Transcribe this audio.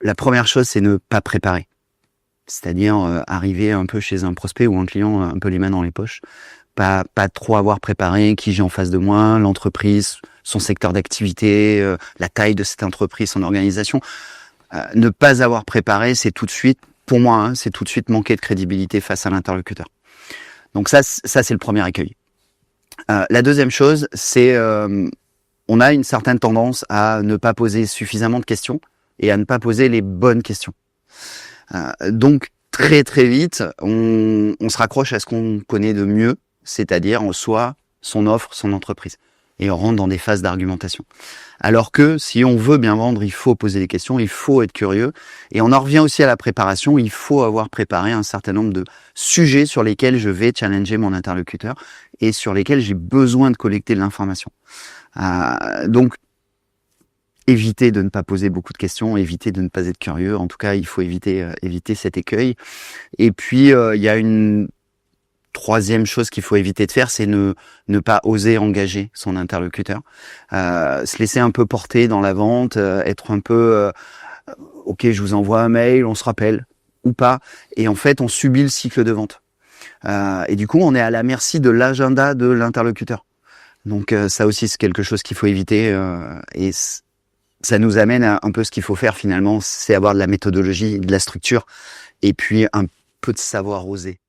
La première chose, c'est ne pas préparer. C'est-à-dire arriver un peu chez un prospect ou un client un peu les mains dans les poches. Pas trop avoir préparé qui j'ai en face de moi, l'entreprise, son secteur d'activité, la taille de cette entreprise, son organisation. Ne pas avoir préparé, c'est tout de suite, pour moi, c'est tout de suite manquer de crédibilité face à l'interlocuteur. Donc ça c'est le premier écueil. La deuxième chose, c'est on a une certaine tendance à ne pas poser suffisamment de questions et à ne pas poser les bonnes questions. Donc très vite, on se raccroche à ce qu'on connaît de mieux, c'est-à-dire soit son offre, son entreprise. Et on rentre dans des phases d'argumentation. Alors que si on veut bien vendre, il faut poser des questions, il faut être curieux. Et on en revient aussi à la préparation, il faut avoir préparé un certain nombre de sujets sur lesquels je vais challenger mon interlocuteur et sur lesquels j'ai besoin de collecter de l'information. Donc, éviter de ne pas poser beaucoup de questions, éviter de ne pas être curieux. En tout cas, il faut éviter cet écueil. Et puis, il y a une troisième chose qu'il faut éviter de faire, c'est ne pas oser engager son interlocuteur. Se laisser un peu porter dans la vente, être un peu ok, je vous envoie un mail, on se rappelle, ou pas. Et en fait, on subit le cycle de vente. Et du coup, on est à la merci de l'agenda de l'interlocuteur. Donc ça aussi, c'est quelque chose qu'il faut éviter. Et ça nous amène à un peu ce qu'il faut faire finalement, c'est avoir de la méthodologie, de la structure, et puis un peu de savoir oser.